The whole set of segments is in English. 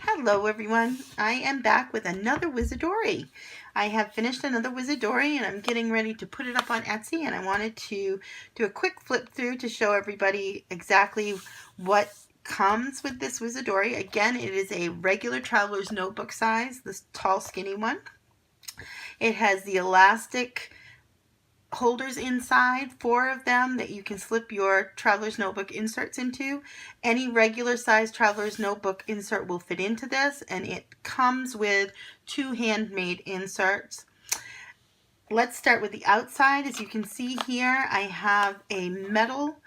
Hello everyone, I am back with another WizarDori. I have finished another WizarDori and I'm getting ready to put it up on Etsy, and I wanted to do a quick flip through to show everybody exactly what comes with this WizarDori. Again, it is a regular traveler's notebook size, this tall skinny one. It has the elastic holders inside, 4 of them that you can slip your traveler's notebook inserts into. Any regular size traveler's notebook insert will fit into this, and it comes with 2 handmade inserts. Let's start with the outside. As you can see here, I have a metal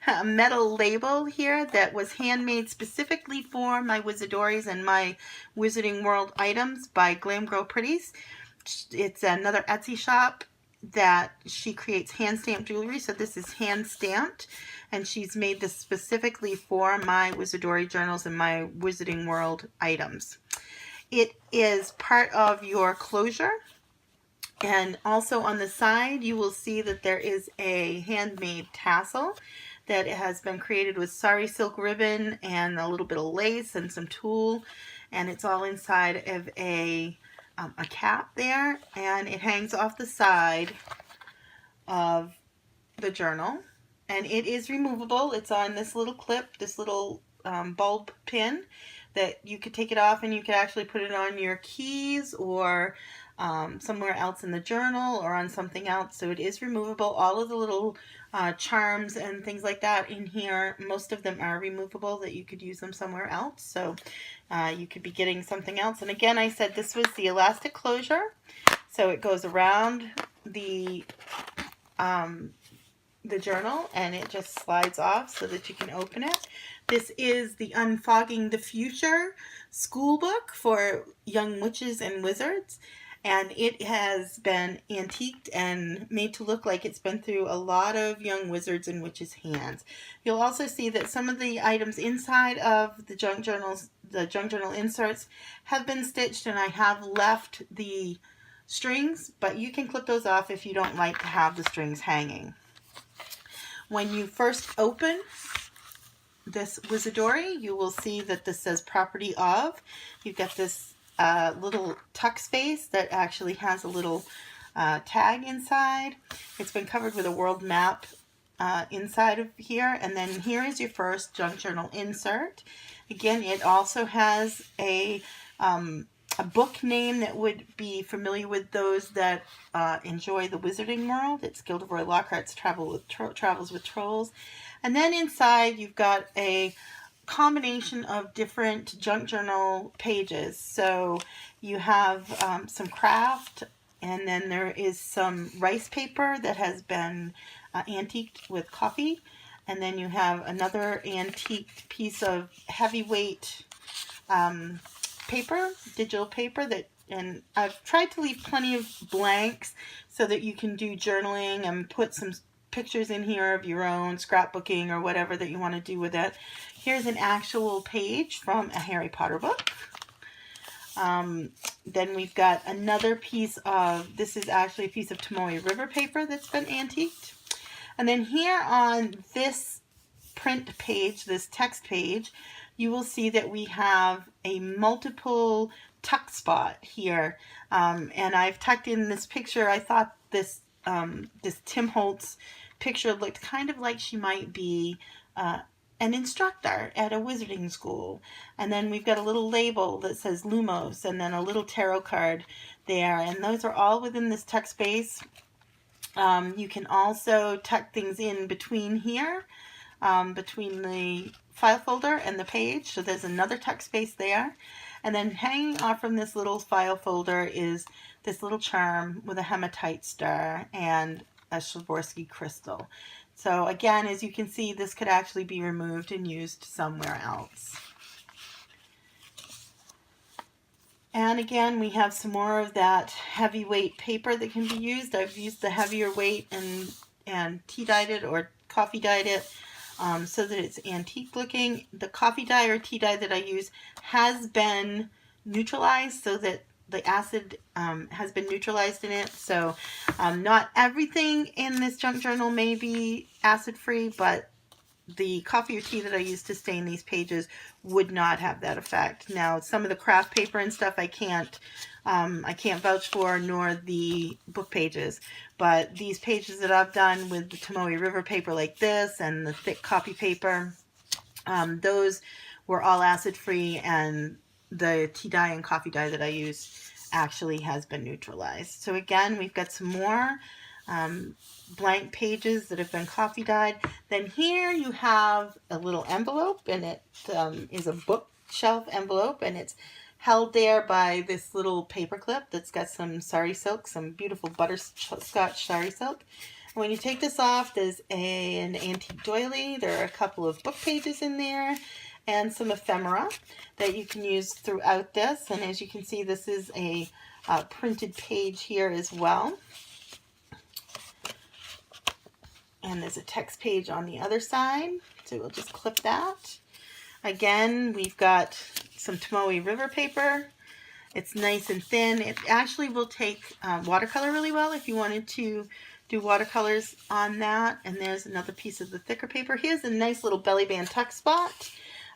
a metal label here that was handmade specifically for my WizarDoris and my Wizarding World items by Glam Grow Pretties. It's another Etsy shop that she creates hand stamped jewelry, so this is hand stamped, and she's made this specifically for my WizarDori journals and my Wizarding World items. It is part of your closure. And also on the side, you will see that there is a handmade tassel that has been created with sari silk ribbon and a little bit of lace and some tulle, and it's all inside of a cap there, and it hangs off the side of the journal, and it is removable. It's on this little clip, this little bulb pin that you could take it off, and you could actually put it on your keys or somewhere else in the journal or on something else. So it is removable. All of the little charms and things like that in here, most of them are removable, that you could use them somewhere else. So you could be getting something else. And again, I said this was the elastic closure, so it goes around the journal and it just slides off so that you can open it. This is the Unfogging the Future school book for young witches and wizards, and it has been antiqued and made to look like it's been through a lot of young wizards and witches' hands. You'll also see that some of the items inside of the junk journal inserts have been stitched, and I have left the strings, but you can clip those off if you don't like to have the strings hanging. When you first open this WizarDori, you will see that this says property of. You've got this little tuck space that actually has a little tag inside. It's been covered with a world map inside of here, and then here is your first junk journal insert. Again, it also has a book name that would be familiar with those that enjoy the Wizarding World. It's Gilderoy Lockhart's Travels with Trolls. And then inside you've got a combination of different junk journal pages. So you have some craft, and then there is some rice paper that has been antiqued with coffee. And then you have another antiqued piece of heavyweight paper, digital paper, and I've tried to leave plenty of blanks so that you can do journaling and put some pictures in here of your own, scrapbooking or whatever that you want to do with it. Here's an actual page from a Harry Potter book. Then we've got another piece of, this is actually a piece of Tomoe River paper that's been antiqued. And then here on this print page, this text page, you will see that we have a multiple tuck spot here. And I've tucked in this picture. I thought this Tim Holtz picture looked kind of like she might be an instructor at a wizarding school. And then we've got a little label that says Lumos, and then a little tarot card there. And those are all within this tuck space. You can also tuck things in between here, between the file folder and the page. So there's another tuck space there. And then hanging off from this little file folder is this little charm with a hematite star and a Swarovski crystal. So again, as you can see, this could actually be removed and used somewhere else. And again, we have some more of that heavyweight paper that can be used. I've used the heavier weight and tea dyed it or coffee dyed it so that it's antique looking. The coffee dye or tea dye that I use has been neutralized so that the acid has been neutralized in it. So not everything in this junk journal may be acid free, but the coffee or tea that I use to stain these pages would not have that effect. Now, some of the craft paper and stuff I can't vouch for, nor the book pages. But these pages that I've done with the Tomoe River paper like this and the thick copy paper, those were all acid-free, and the tea dye and coffee dye that I use actually has been neutralized. So again, we've got some more blank pages that have been coffee dyed. Then here you have a little envelope, and it is a bookshelf envelope, and it's held there by this little paper clip that's got some sari silk, some beautiful butterscotch sari silk. And when you take this off, there's an antique doily. There are a couple of book pages in there and some ephemera that you can use throughout this. And as you can see, this is a printed page here as well. And there's a text page on the other side, so we'll just clip that. Again, we've got some Tomoe River paper. It's nice and thin. It actually will take watercolor really well if you wanted to do watercolors on that. And there's another piece of the thicker paper. Here's a nice little belly band tuck spot.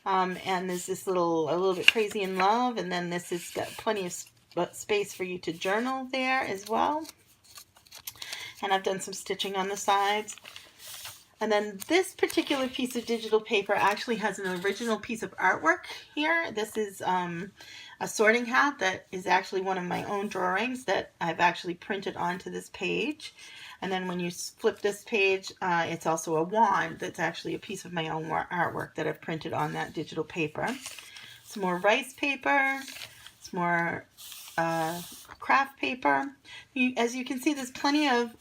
And there's this a little bit crazy in love. And then this has got plenty of space for you to journal there as well. And I've done some stitching on the sides. And then this particular piece of digital paper actually has an original piece of artwork here. This is a sorting hat that is actually one of my own drawings that I've actually printed onto this page. And then when you flip this page, it's also a wand that's actually a piece of my own artwork that I've printed on that digital paper. Some more rice paper, some more craft paper. As you can see, there's plenty of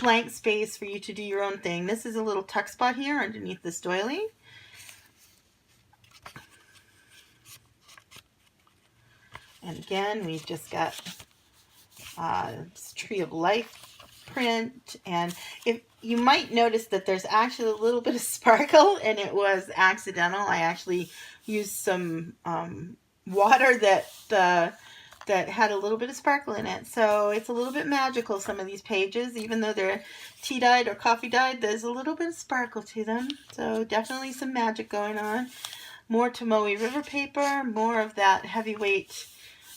blank space for you to do your own thing. This is a little tuck spot here underneath this doily. And again, we've just got this Tree of Life print. And if you might notice that there's actually a little bit of sparkle, and it was accidental. I actually used some water that had a little bit of sparkle in it. So it's a little bit magical, some of these pages. Even though they're tea dyed or coffee dyed, there's a little bit of sparkle to them. So definitely some magic going on. More Tomoe River paper, more of that heavyweight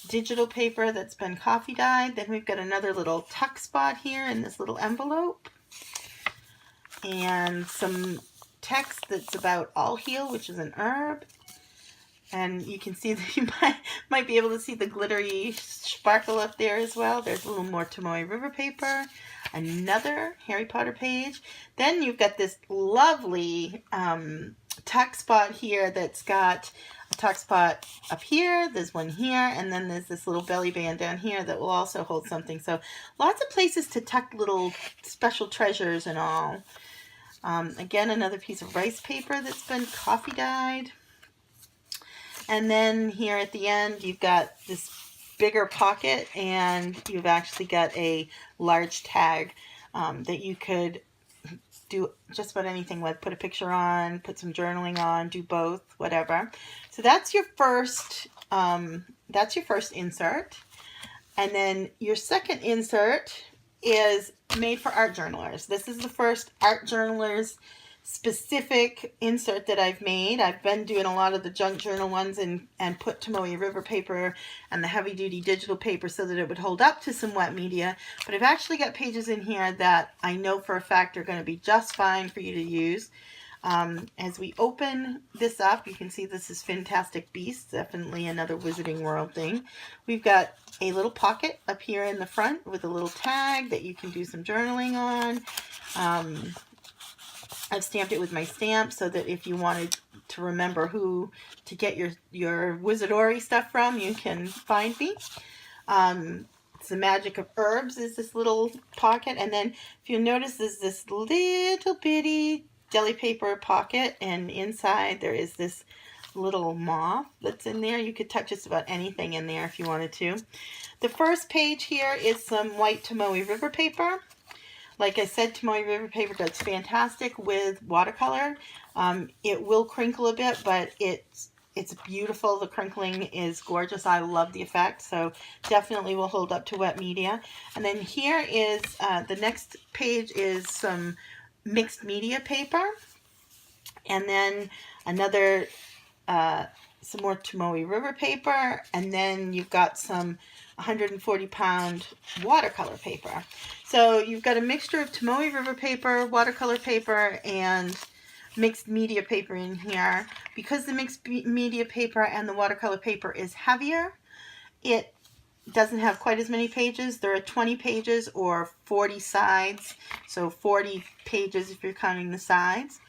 digital paper that's been coffee dyed. Then we've got another little tuck spot here in this little envelope. And some text that's about all heal, which is an herb. And you can see that you might be able to see the glittery sparkle up there as well. There's a little more Tomoe River paper. Another Harry Potter page. Then you've got this lovely tuck spot here that's got a tuck spot up here. There's one here. And then there's this little belly band down here that will also hold something. So lots of places to tuck little special treasures and all. Again, another piece of rice paper that's been coffee dyed. And then here at the end, you've got this bigger pocket, and you've actually got a large tag that you could do just about anything with. Put a picture on, put some journaling on, do both, whatever. So that's your first insert. And then your second insert is made for art journalers. This is the first art journalers specific insert that I've made. I've been doing a lot of the junk journal ones and put Tomoe River paper and the heavy duty digital paper so that it would hold up to some wet media. But I've actually got pages in here that I know for a fact are going to be just fine for you to use. As we open this up, you can see this is Fantastic Beasts, definitely another Wizarding World thing. We've got a little pocket up here in the front with a little tag that you can do some journaling on. I've stamped it with my stamp so that if you wanted to remember who to get your WizarDori stuff from, you can find me. It's the magic of herbs is this little pocket. And then if you notice, there's this little bitty deli paper pocket, and inside there is this little moth that's in there. You could tuck just about anything in there if you wanted to. The first page here is some white Tomoe River paper. Like I said, Tomoe River paper does fantastic with watercolor. It will crinkle a bit, but it's beautiful. The crinkling is gorgeous. I love the effect, so definitely will hold up to wet media. And then here is, the next page is some mixed media paper. And then another, some more Tomoe River paper, and then you've got some 140-pound watercolor paper. So you've got a mixture of Tomoe River paper, watercolor paper, and mixed media paper in here. Because the mixed media paper and the watercolor paper is heavier, it doesn't have quite as many pages. There are 20 pages or 40 sides, so 40 pages if you're counting the sides.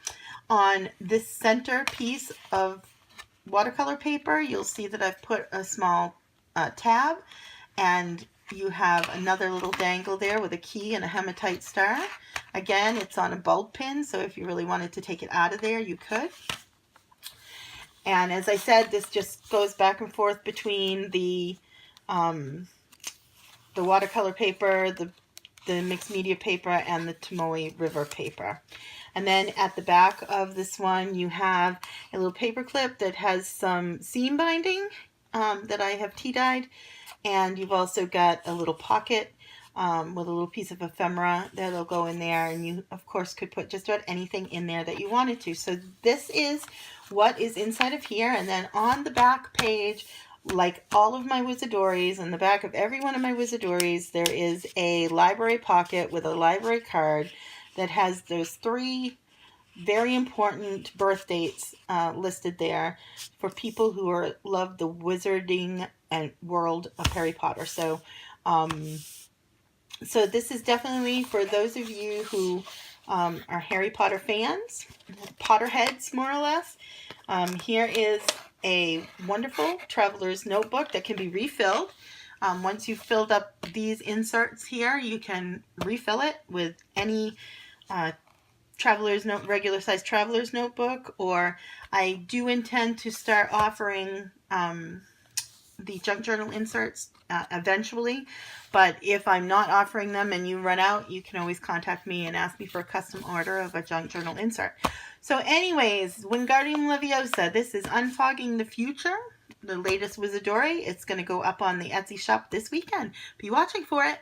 On this center piece of watercolor paper, you'll see that I've put a small tab, and you have another little dangle there with a key and a hematite star. Again, it's on a bulb pin, so if you really wanted to take it out of there, you could. And as I said, this just goes back and forth between the watercolor paper, the mixed media paper, and the Tomoe River paper. And then at the back of this one, you have a little paper clip that has some seam binding that I have tea dyed. And you've also got a little pocket with a little piece of ephemera that'll go in there. And you, of course, could put just about anything in there that you wanted to. So this is what is inside of here. And then on the back page, like all of my WizarDoris, on the back of every one of my WizarDoris, there is a library pocket with a library card that has those 3 very important birth dates listed there for people who love the wizarding and world of Harry Potter. So, so this is definitely for those of you who are Harry Potter fans, Potterheads more or less. Here is a wonderful traveler's notebook that can be refilled. Once you've filled up these inserts here, you can refill it with any regular size traveler's notebook, or I do intend to start offering the junk journal inserts eventually, but if I'm not offering them and you run out, you can always contact me and ask me for a custom order of a junk journal insert. So anyways, Wingardium Leviosa, this is Unfogging the Future, the latest WizarDori. It's going to go up on the Etsy shop this weekend. Be watching for it.